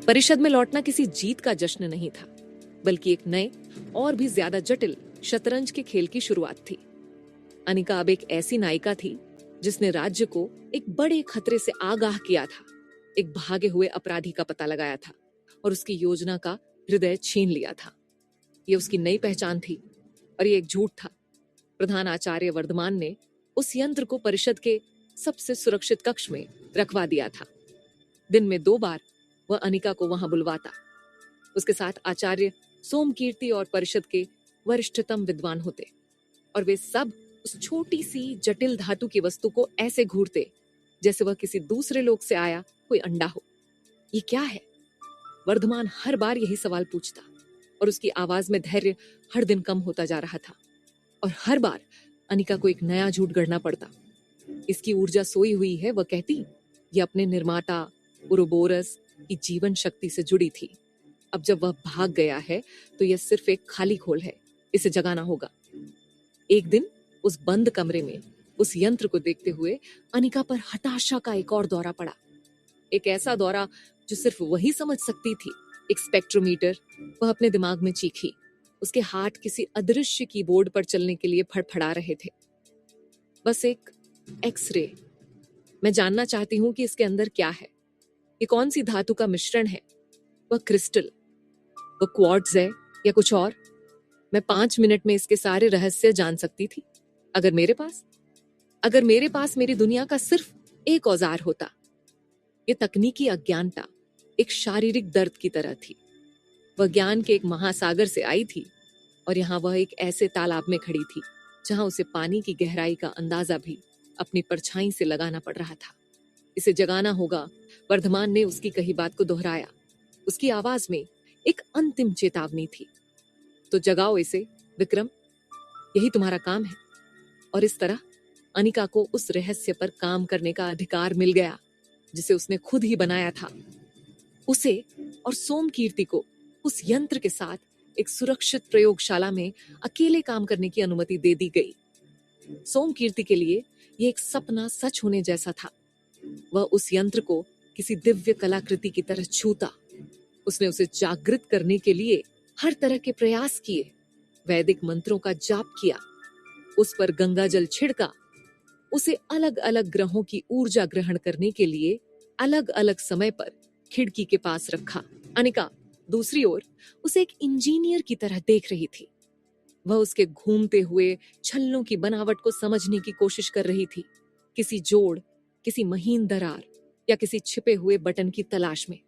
परिषद में लौटना किसी जीत का जश्न नहीं था, बल्कि एक नए और भी ज्यादा जटिल शतरंज के खेल की शुरुआत थी। अनिका अब एक ऐसी नायिका थी जिसने राज्य को एक बड़े खतरे से आगाह किया था, एक भागे हुए अपराधी का पता लगाया था और उसकी योजना का हृदय छीन लिया था। ये उसकी नई पहचान थी और ये एक झूठ था। प्रधान आचार्य वर्धमान ने उस यंत्र को परिषद के सबसे सुरक्षित कक्ष में रखवा दिया था। दिन में 2 बार वह अनिका को वहां बुलवाता। उसके साथ आचार्य सोमकीर्ति और परिषद के वरिष्ठतम विद्वान होते और वे सब उस छोटी सी जटिल धातु की वस्तु को ऐसे घूरते जैसे वह किसी दूसरे लोक से आया कोई अंडा हो। ये क्या है? वर्धमान हर बार यही सवाल पूछता और उसकी आवाज में धैर्य हर दिन कम होता जा रहा था और हर बार अनिका को एक नया झूठ गढ़ना पड़ता। इसकी ऊर्जा सोई हुई है, वह कहती। ये अपने निर्माता उरोबोरस की जीवन शक्ति से जुड़ी थी। अब जब वह भाग गया है तो यह सिर्फ एक खाली खोल है, इसे जगाना होगा। एक दिन उस बंद कमरे में उस यंत्र को देखते हुए अनिका पर हताशा का एक और दौरा पड़ा। एक ऐसा दौरा जो सिर्फ वही समझ सकती थी। एक स्पेक्ट्रोमीटर, वह अपने दिमाग में चीखी। उसके हाथ किसी अदृश्य कीबोर्ड पर चलने के लिए फड़फड़ा रहे थे। बस एक एक्सरे। मैं जानना चाहती हूं कि इसके अंदर क्या है। ये कौन सी धातु का मिश्रण है? वह क्रिस्टल, वह क्वार्ट्ज है या कुछ और? मैं 5 मिनट में इसके सारे रहस्य जान सकती थी। अगर मेरे पास मेरी दुनिया का सिर्फ एक औजार होता। ये तकनीकी अज्ञानता एक शारीरिक दर्द की तरह थी। वह ज्ञान के एक महासागर से आई थी और यहाँ वह एक ऐसे तालाब में खड़ी थी जहां उसे पानी की गहराई का अंदाजा भी अपनी परछाई से लगाना पड़ रहा था। इसे जगाना होगा। वर्धमान ने उसकी कही बात को दोहराया। उसकी आवाज में एक अंतिम चेतावनी थी। तो जगाओ इसे, विक्रम, यही तुम्हारा काम है। और इस तरह अनिका को उस रहस्य पर काम करने का अधिकार मिल गया जिसे उसने खुद ही बनाया था। उसे और सोमकीर्ति को उस यंत्र के साथ एक सुरक्षित प्रयोगशाला में अकेले काम करने की अनुमति दे दी गई। सोमकीर्ति के लिए यह एक सपना सच होने जैसा था। वह उस यंत्र को किसी दिव्य कलाकृति की तरह छूता। उसने उसे जागृत करने के लिए हर तरह के प्रयास किए, वैदिक मंत्रों का जाप किया, उस पर गंगा जल छिड़का, उसे अलग अलग ग्रहों की ऊर्जा ग्रहण करने के लिए अलग अलग समय पर खिड़की के पास रखा। अनिका दूसरी ओर उसे एक इंजीनियर की तरह देख रही थी। वह उसके घूमते हुए छल्लों की बनावट को समझने की कोशिश कर रही थी, किसी जोड़, किसी महीन दरार या किसी छिपे हुए बटन की तलाश में।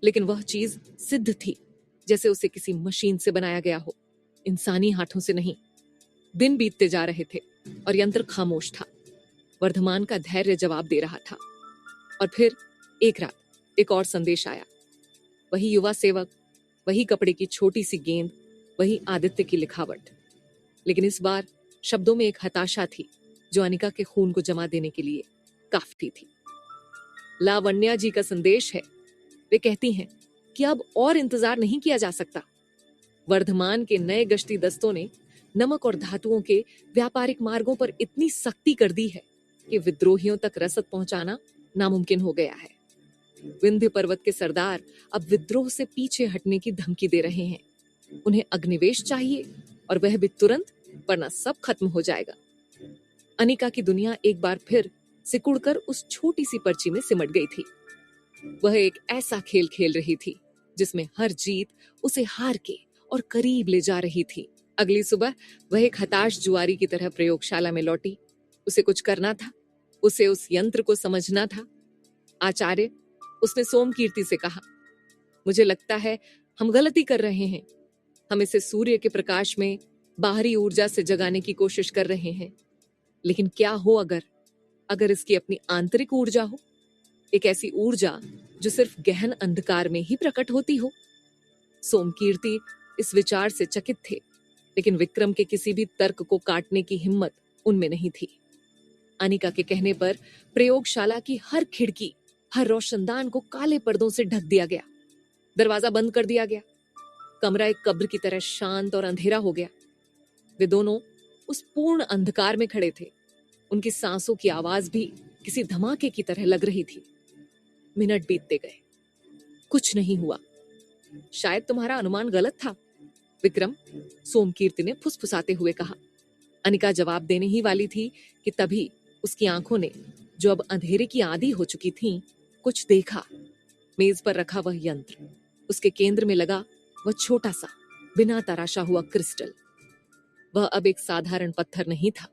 लेकिन वह चीज सिद्ध थी, जैसे उसे किसी मशीन से बनाया गया हो, इंसानी हाथों से नहीं। दिन बीतते जा रहे थे और यंत्र खामोश था। वर्धमान का धैर्य जवाब दे रहा था। और फिर एक रात एक और संदेश आया। वही युवा सेवक, वही कपड़े की छोटी सी गेंद, वही आदित्य की लिखावट। लेकिन इस बार शब्दों में एक हताशा थी जो अनिका के खून को जमा देने के लिए काफी थी। लावण्या जी का संदेश है। वे कहती हैं कि अब और इंतजार नहीं किया जा सकता। वर्धमान के नए गश्ती दस्तों ने नमक और धातुओं के व्यापारिक मार्गों पर इतनी सख्ती कर दी है कि विद्रोहियों तक रसद पहुंचाना नामुमकिन हो गया है। विंध्य पर्वत के सरदार अब विद्रोह से पीछे हटने की धमकी दे रहे हैं। उन्हें अग्निवेश चाहिए और वह भी तुरंत, वरना सब खत्म हो जाएगा। अनिका की दुनिया एक बार फिर सिकुड़कर उस छोटी सी पर्ची में सिमट गई थी। वह एक ऐसा खेल खेल रही थी जिसमें हर जीत उसे हार के और करीब ले जा रही थी। अगली सुबह वह एक हताश जुआरी की तरह प्रयोगशाला में लौटी। उसे कुछ करना था, उसे उस यंत्र को समझना था। आचार्य, उसने सोमकीर्ति से कहा, मुझे लगता है हम गलती कर रहे हैं। हम इसे सूर्य के प्रकाश में बाहरी ऊर्जा से जगाने की कोशिश कर रहे हैं। लेकिन क्या हो अगर इसकी अपनी आंतरिक ऊर्जा हो, एक ऐसी ऊर्जा जो सिर्फ गहन अंधकार में ही प्रकट होती हो। सोमकीर्ति इस विचार से चकित थे, लेकिन विक्रम के किसी भी तर्क को काटने की हिम्मत उनमें नहीं थी। अनिका के कहने पर प्रयोगशाला की हर खिड़की, हर रोशनदान को काले पर्दों से ढक दिया गया। दरवाजा बंद कर दिया गया। कमरा एक कब्र की तरह शांत और अंधेरा हो गया। वे दोनों उस पूर्ण अंधकार में खड़े थे। उनकी सांसों की आवाज भी किसी धमाके की तरह लग रही थी। मिनट बीतते गए। कुछ नहीं हुआ। शायद तुम्हारा अनुमान गलत था विक्रम, सोमकीर्ति ने फुसफुसाते हुए कहा। अनिका जवाब देने ही वाली थी कि तभी उसकी आंखों ने, जो अब अंधेरे की आदी हो चुकी थीं, कुछ देखा। मेज पर रखा वह यंत्र, उसके केंद्र में लगा वह छोटा सा बिना तराशा हुआ क्रिस्टल। वह अब एक साधारण पत्थर नहीं था।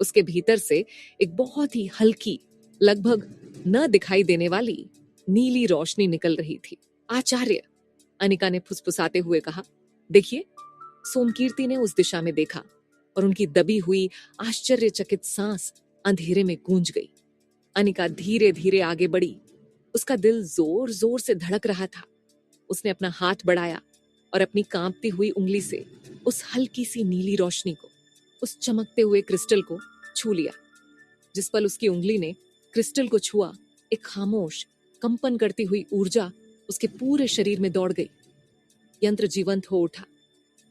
उसके भीतर से एक बहुत ही हल्की, लगभग न दिखाई देने वाली नीली रोशनी निकल रही थी। आचार्य, अनिका ने फुसफुसाते हुए कहा। देखिए, सोमकीर्ति ने उस दिशा में देखा और उनकी दबी हुई आश्चर्यचकित सांस अंधेरे में गूंज गई। अनिका धीरे धीरे आगे बढ़ी। उसका दिल जोर जोर से धड़क रहा था। उसने अपना हाथ बढ़ाया और अपनी कांपती हुई उंगली से उस हल्की सी नीली रोशनी को, उस चमकते हुए क्रिस्टल को छू लिया। जिस पल उसकी उंगली ने क्रिस्टल को छुआ, एक खामोश, कंपन करती हुई ऊर्जा उसके पूरे शरीर में दौड़ गई। यंत्र जीवंत हो उठा।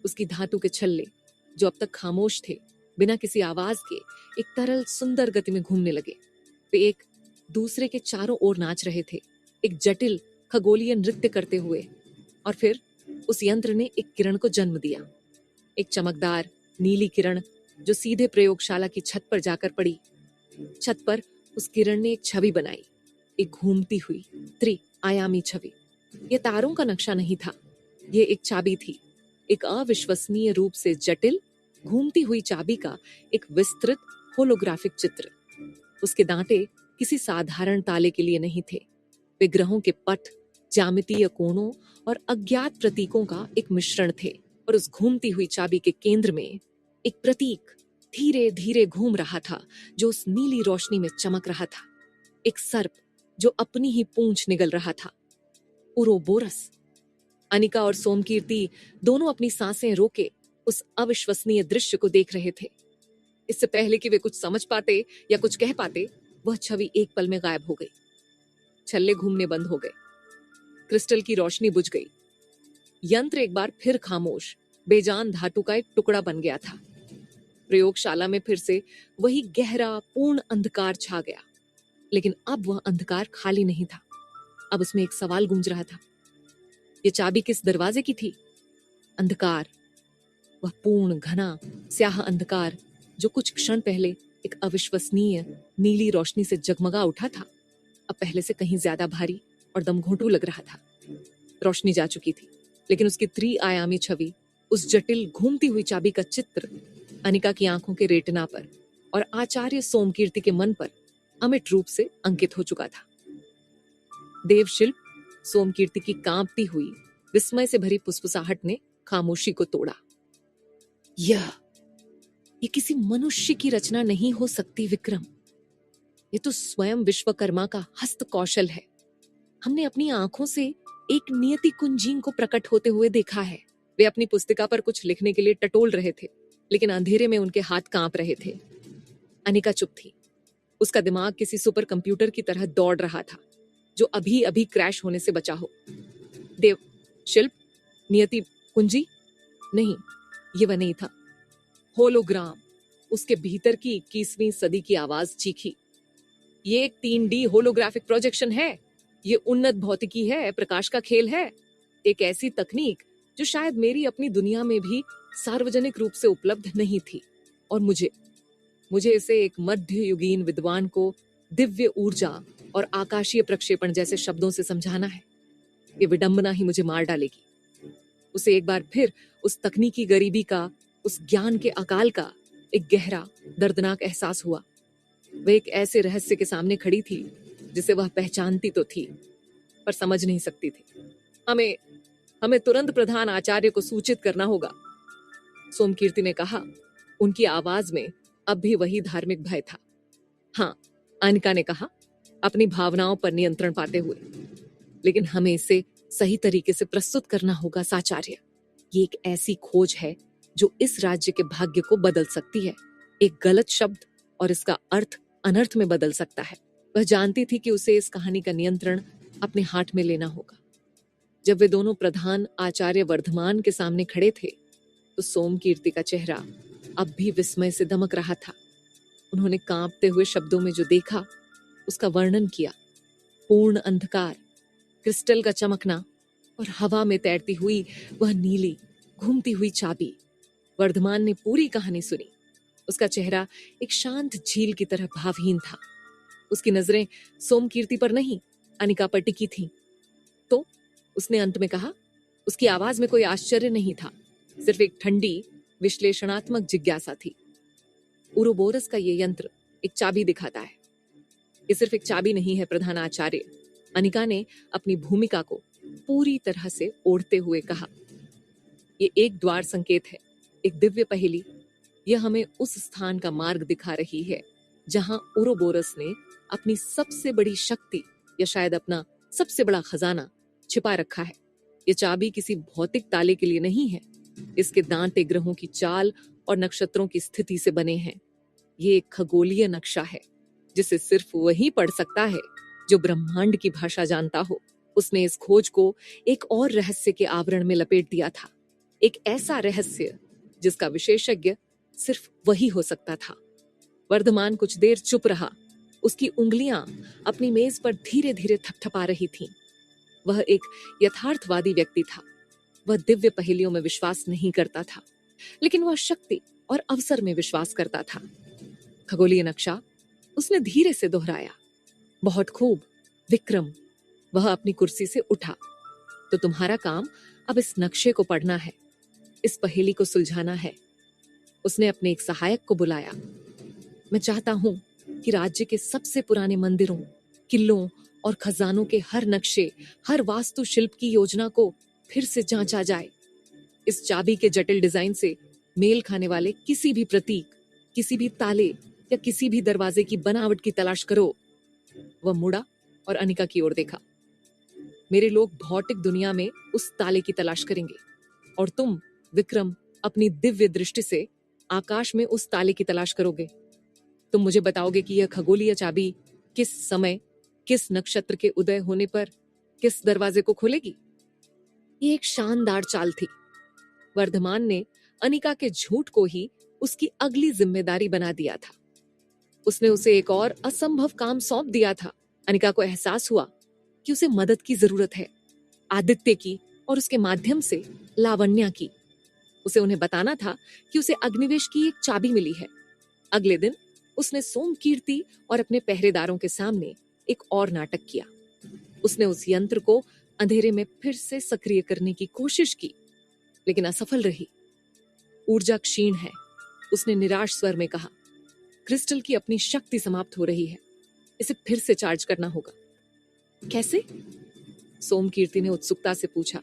उसकी धातु के छल्ले, जो अब तक खामोश थे, बिना किसी आवाज के एक तरल सुंदर गति में घूमने लगे। वे एक दूसरे के चारों ओर नाच रहे थे, एक जटिल खगोलीय नृत्य करते हुए। और फिर उस यंत्र ने एक किरण को जन्म दिया, एक चमकदार नीली किरण जो सीधे प्रयोगशाला की छत पर जाकर पड़ी। छत पर उस किरण ने एक छवि बनाई, एक घूमती हुई त्रिआयामी छवि। यह तारों का नक्शा नहीं था, यह एक चाबी थी, एक अविश्वसनीय रूप से जटिल घूमती हुई चाबी का एक विस्तृत होलोग्राफिक चित्र। उसके दांते किसी साधारण ताले के लिए नहीं थे, वे ग्रहों के पथ, ज्यामितीय कोणों और अज्ञात प्रतीकों का एक मिश्रण थे। और उस घूमती हुई चाबी के केंद्र में एक प्रतीक धीरे धीरे घूम रहा था, जो उस नीली रोशनी में चमक रहा था। एक सर्प जो अपनी ही पूंछ निगल रहा था, उरोबोरस। अनिका और सोमकीर्ति दोनों अपनी सांसें रोके उस अविश्वसनीय दृश्य को देख रहे थे। इससे पहले कि वे कुछ समझ पाते या कुछ कह पाते, वह छवि एक पल में गायब हो गई। छल्ले घूमने बंद हो गए, क्रिस्टल की रोशनी बुझ गई। यंत्र एक बार फिर खामोश, बेजान धातु का एक टुकड़ा बन गया था। प्रयोगशाला में फिर से वही गहरा पूर्ण अंधकार छा गया। लेकिन अब वह अंधकार खाली नहीं था। अब उसमें एक सवाल गूंज रहा था, ये चाबी किस दरवाजे की थी? अंधकार, वह पूर्ण घना स्याह अंधकार जो कुछ क्षण पहले एक अविश्वसनीय नीली रोशनी से जगमगा उठा था, अब पहले से कहीं ज्यादा भारी और दमघोंटू लग रहा था। रोशनी जा चुकी थी, लेकिन उसकी त्रिआयामी छवि, उस जटिल घूमती हुई चाबी का चित्र अनिका की आंखों के रेटिना पर और आचार्य सोमकीर्ति के मन पर अमिट रूप से अंकित हो चुका था। देवशिल्प, सोमकीर्ति की कांपती हुई विस्मय से भरी फुसफुसाहट ने खामोशी को तोड़ा। ये किसी मनुष्य की रचना नहीं हो सकती विक्रम, ये तो स्वयं विश्वकर्मा का हस्त कौशल है। हमने अपनी आंखों से एक नियति कुंजीन को प्रकट होते हुए देखा है। वे अपनी पुस्तिका पर कुछ लिखने के लिए टटोल रहे थे, लेकिन अंधेरे में उनके हाथ कांप रहे थे। अनिका चुप थी। उसका दिमाग किसी सुपर कंप्यूटर की तरह दौड़ रहा था, जो अभी अभी क्रैश होने से बचा हो। देव शिल्प, नियति कुंजी? नहीं, ये वह नहीं था। होलोग्राम, उसके भीतर की 21वीं सदी की आवाज चीखी। ये एक 3D होलोग्राफिक प्रोजेक्शन है, ये उन्नत भौतिकी है, प्रकाश का खेल है, एक ऐसी तकनीक जो शायद मेरी अपनी दुनिया में भी सार्वजनिक रूप से उपलब्ध नहीं थी। और मुझे इसे एक मध्ययुगीन विद्वान को दिव्य ऊर्जा और आकाशीय प्रक्षेपण जैसे शब्दों से समझाना है। ये विडंबना ही मुझे मार डालेगी। उसे एक बार फिर उस तकनीकी गरीबी का, उस ज्ञान के अकाल का एक गहरा दर्दनाक एहसास हुआ। वह एक ऐसे रहस्य के सामने खड़ी थी जिसे वह पहचानती तो थी, पर समझ नहीं सकती थी। हमें तुरंत प्रधान आचार्य को सूचित करना होगा, सोमकीर्ति ने कहा। उनकी आवाज में अब भी वही धार्मिक भय था। हाँ, अनिका ने कहा, अपनी भावनाओं पर नियंत्रण पाते हुए। लेकिन हमें इसे सही तरीके से प्रस्तुत करना होगा साचार्य। ये एक ऐसी खोज है जो इस राज्य के भाग्य को बदल सकती है। एक गलत शब्द और इसका अर्थ अनर्थ में बदल सकता है। वह जानती थी कि उसे इस कहानी का नियंत्रण अपने हाथ में लेना होगा। जब वे दोनों प्रधान आचार्य वर्धमान के सामने खड़े थे, तो सोमकीर्ति का चेहरा अब भी विस्मय से दमक रहा था। उन्होंने कांपते हुए शब्दों में जो देखा, उसका वर्णन किया। पूर्ण अंधकार, क्रिस्टल का चमकना और हवा में तैरती हुई वह नीली घूमती हुई चाबी। वर्धमान ने पूरी कहानी सुनी। उसका चेहरा एक शांत झील की तरह भावहीन था। उसकी नजरें सोमकीर्ति पर नहीं, अनिका पर टिकी थीं। तो उसने अंत में कहा। उसकी आवाज में कोई आश्चर्य नहीं था, सिर्फ एक ठंडी विश्लेषणात्मक जिज्ञासा थी। उरोबोरस का ये यंत्र एक चाबी दिखाता है। ये सिर्फ एक चाबी नहीं है प्रधान आचार्य, अनिका ने अपनी भूमिका को पूरी तरह से ओढ़ते हुए कहा। ये एक द्वार संकेत है, एक दिव्य पहेली। यह हमें उस स्थान का मार्ग दिखा रही है जहां उरोबोरस ने अपनी सबसे बड़ी शक्ति या शायद अपना सबसे बड़ा खजाना छिपा रखा है। ये चाबी किसी भौतिक ताले के लिए नहीं है। इसके दांते ग्रहों की चाल और नक्षत्रों की स्थिति से बने हैं। ये एक खगोलीय नक्शा है जिसे सिर्फ वही पढ़ सकता है जो ब्रह्मांड की भाषा जानता हो। उसने इस खोज को एक और रहस्य के आवरण में लपेट दिया था, एक ऐसा रहस्य जिसका विशेषज्ञ सिर्फ वही हो सकता था। वर्धमान कुछ देर चुप रहा। उसकी उंगलियां अपनी मेज पर धीरे धीरे थपथपा रही थीं। वह एक यथार्थवादी व्यक्ति था। वह दिव्य पहेलियों में विश्वास नहीं करता था, लेकिन वह शक्ति और अवसर में विश्वास करता था। खगोलीय नक्शा, उसने धीरे से दोहराया। बहुत खूब विक्रम। वह अपनी कुर्सी से उठा। तो तुम्हारा काम अब इस नक्शे को पढ़ना है, इस पहेली को सुलझाना है। उसने अपने एक सहायक को बुलाया। मैं चाहता हूं कि राज्य के सबसे पुराने मंदिरों, किलों और खजानों के हर नक्शे, हर वास्तुशिल्प की योजना को फिर से जांचा जाए। इस चाबी के जटिल डिजाइन से मेल खाने वाले किसी भी प्रतीक, किसी भी ताले या किसी भी दरवाजे की बनावट की तलाश करो। वह मुड़ा और अनिका की ओर देखा। मेरे लोग भौतिक दुनिया में उस ताले की तलाश करेंगे और तुम विक्रम अपनी दिव्य दृष्टि से आकाश में उस ताले की तलाश करोगे। तुम मुझे बताओगे कि यह खगोलीय चाबी किस समय, किस नक्षत्र के उदय होने पर किस दरवाजे को खोलेगी। ये एक शानदार चाल थी। वर्धमान ने अनिका के झूठ को ही उसकी अगली जिम्मेदारी बना दिया था। उसने उसे एक और असंभव काम सौंप दिया था। अनिका को एहसास हुआ कि उसे मदद की जरूरत है, आदित्य की और उसके माध्यम से लावण्या की। उसे उन्हें बताना था कि उसे अग्निवेश की एक चाबी मिली है। अगले दिन उसने सोमकीर्ति और अपने पहरेदारों के सामने एक और नाटक किया। उसने उस यंत्र को अंधेरे में फिर से सक्रिय करने की कोशिश की, लेकिन असफल रही। ऊर्जा क्षीण है, उसने निराश स्वर में कहा। क्रिस्टल की अपनी शक्ति समाप्त हो रही है, इसे फिर से चार्ज करना होगा। कैसे? सोमकीर्ति ने उत्सुकता से पूछा।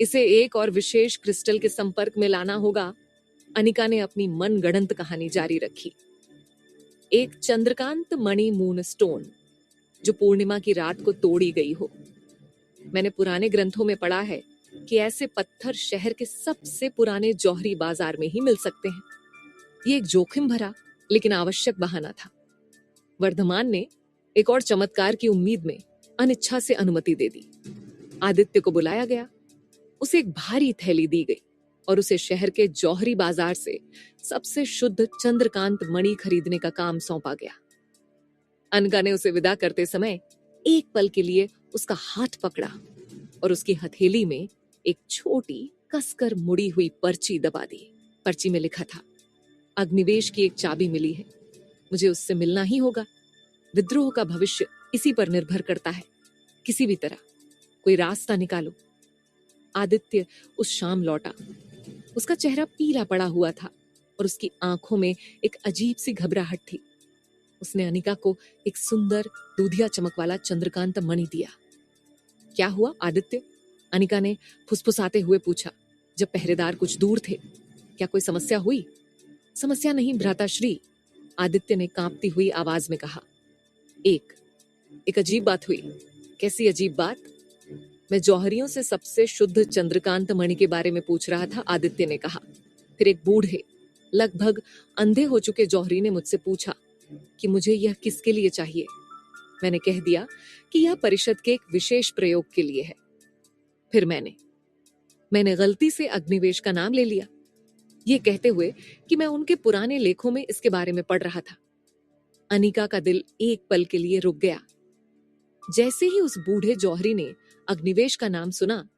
इसे एक और विशेष क्रिस्टल के संपर्क में लाना होगा। अनिका ने अपनी मनगढ़ंत कहानी जारी रखी। एक चंद्रकांत मणि मून स्टोन जो पूर्णिमा की रात को तोड़ी गई हो। मैंने पुराने ग्रंथों में पढ़ा है कि ऐसे पत्थर शहर के सबसे पुराने जौहरी बाजार में ही मिल सकते हैं। ये एक जोखिम भरा लेकिन आवश्यक बहाना था। वर्धमान ने एक और चमत्कार की उम्मीद में अनिच्छा से अनुमति दे दी। आदित्य को बुलाया गया। उसे एक भारी थैली दी गई और उसे शहर के जौहरी बाजार से सबसे शुद्ध चंद्रकांत मणि खरीदने का काम सौंपा गया। अनका ने उसे विदा करते समय एक पल के लिए उसका हाथ पकड़ा और उसकी हथेली में एक छोटी कसकर मुड़ी हुई पर्ची दबा दी। पर्ची में लिखा था, अग्निवेश की एक चाबी मिली है, मुझे उससे मिलना ही होगा। विद्रोह का भविष्य इसी पर निर्भर करता है। किसी भी तरह कोई रास्ता निकालो। आदित्य उस शाम लौटा। उसका चेहरा पीला पड़ा हुआ था और उसकी आंखों में एक अजीब सी घबराहट थी। उसने अनिका को एक सुंदर दूधिया चमक वाला चंद्रकांत मणि दिया। क्या हुआ आदित्य? अनिका ने फुसफुसाते हुए पूछा जब पहरेदार कुछ दूर थे। क्या कोई समस्या हुई? समस्या नहीं भ्राताश्री, आदित्य ने कांपती हुई आवाज में कहा। एक अजीब बात हुई। कैसी अजीब बात? मैं जौहरियों से सबसे शुद्ध चंद्रकांत मणि के बारे में पूछ रहा था, आदित्य ने कहा। फिर एक बूढ़े लगभग अंधे हो चुके जौहरी ने मुझसे पूछा कि मुझे यह किसके लिए चाहिए। मैंने कह दिया कि यह परिषद के एक विशेष प्रयोग के लिए है। फिर मैंने गलती से अग्निवेश का नाम ले लिया, ये कहते हुए कि मैं उनके पुराने लेखों में इसके बारे में पढ़ रहा था। अनिका का दिल एक पल के लिए रुक गया। जैसे ही उस बूढ़े जौहरी ने अग्निवेश का नाम सुना,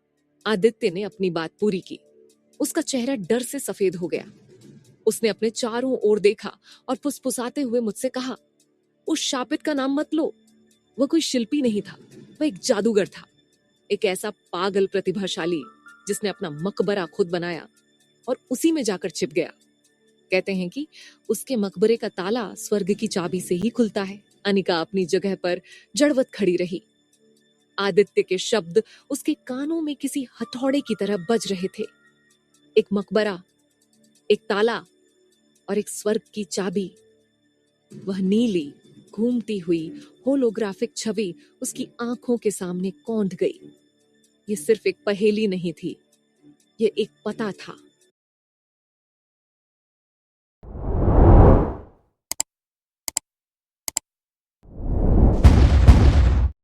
आदित्य ने अपनी बात पूरी की। उसका चेहरा डर से सफेद हो गया। उसने अपने चारों ओर देखा और फुसफुसाते हुए मुझसे कहा, उस शापित का नाम मत लो। वह कोई शिल्पी नहीं था, वह एक जादूगर था, एक ऐसा पागल प्रतिभाशाली जिसने अपना मकबरा खुद बनाया और उसी में जाकर छिप गया। कहते हैं कि उसके मकबरे का ताला स्वर्ग की चाबी से ही खुलता है। अनिका अपनी जगह पर जड़वत खड़ी रही। आदित्य के शब्द उसके कानों में किसी हथौड़े की तरह बज रहे थे। एक मकबरा, एक ताला और एक स्वर्ग की चाबी। वह नीली घूमती हुई होलोग्राफिक छवि उसकी आंखों के सामने कौंध गई। ये सिर्फ एक पहेली नहीं थी, ये एक पता था,